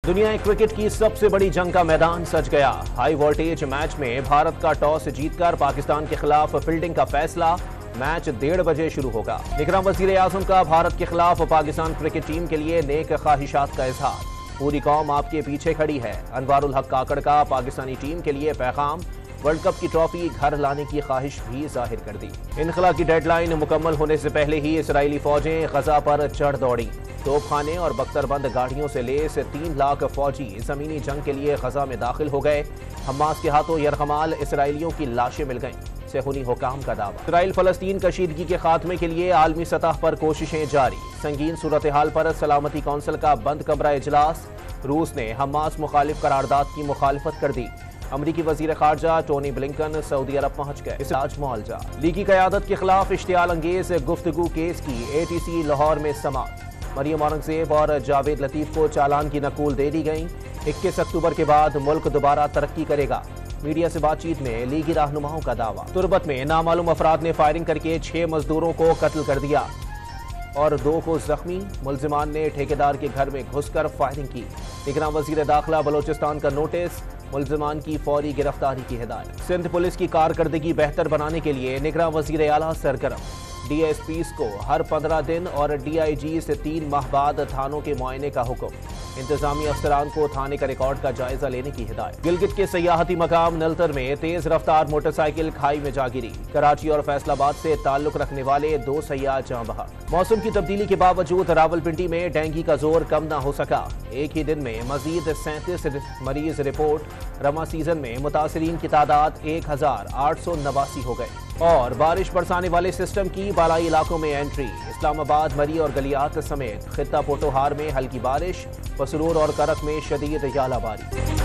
दुनिया क्रिकेट की सबसे बड़ी जंग का मैदान सज गया। हाई वोल्टेज मैच में भारत का टॉस जीतकर पाकिस्तान के खिलाफ फील्डिंग का फैसला। मैच 1:30 बजे शुरू होगा। निगरान वजीर आजम का भारत के खिलाफ पाकिस्तान क्रिकेट टीम के लिए नेक ख्वाहिशात का इजहार। पूरी कौम आपके पीछे खड़ी है। अनवारुल हक काकड़ का पाकिस्तानी टीम के लिए पैगाम। वर्ल्ड कप की ट्रॉफी घर लाने की ख्वाहिश भी जाहिर कर दी। इनखला की डेडलाइन मुकम्मल होने से पहले ही इसराइली फौजें गजा पर चढ़ दौड़ी। तोपखाने और बख्तरबंद गाड़ियों से लेस 3 लाख फौजी जमीनी जंग के लिए गजा में दाखिल हो गए। हमास के हाथों यरगमाल इसराइलियों की लाशें मिल गईं। सेहूनी हुकाम का दावा। इसराइल फलस्तीन कशीदगी के खात्मे के लिए आलमी सतह पर कोशिशें जारी। संगीन सूरत हाल पर सलामती कौंसिल का बंद कमरा इजलास। रूस ने हमास मुखालिफ करारदाद की मुखालिफत कर दी। अमरीकी वजीर खारजा टोनी ब्लिंकन सऊदी अरब पहुंच गए। इस मुआवजा लीग की क़यादत के खिलाफ इश्तियाल अंगेज गुफ्तगू केस की ATC लाहौर में समाअत। मरियम औरंगजेब और जावेद लतीफ को चालान की नकूल दे दी गई। 21 अक्टूबर के बाद मुल्क दोबारा तरक्की करेगा। मीडिया से बातचीत में लीगी रहनुमाओं का दावा। तुरबत में नामालूम अफराद ने फायरिंग करके 6 मजदूरों को कत्ल कर दिया और 2 को जख्मी। मुलजिमान ने ठेकेदार के घर में घुसकर फायरिंग की। निगरान वजीर दाखिला बलोचिस्तान का नोटिस। मुलजिमान की फौरी गिरफ्तारी की हिदायत। सिंध पुलिस की कारकर्दगी बेहतर बनाने के लिए निगरान वजीर आला सरगर्म। DSPs को हर 15 दिन और DIG से 3 माह बाद थानों के मुआयने का हुक्म। इंतजामी अफसरान को थाने का रिकॉर्ड का जायजा लेने की हिदायत। गिलगित के सयाहती मकाम नलतर में तेज रफ्तार मोटरसाइकिल खाई में जा गिरी। कराची और फैसलाबाद से ताल्लुक रखने वाले 2 सयाह जाँ बहक। मौसम की तब्दीली के बावजूद रावलपिंडी में डेंगू का जोर कम न हो सका। एक ही दिन में मजीद 37 मरीज रिपोर्ट। रमा सीजन में मुतासरीन की तादाद 1889 हो गए। और बारिश बरसाने वाले सिस्टम की बालाई इलाकों में एंट्री। इस्लामाबाद, मरी और गलियात समेत खित्ता पोटोहार में हल्की बारिश। पसरूर और करक में शदीद यालाबारी।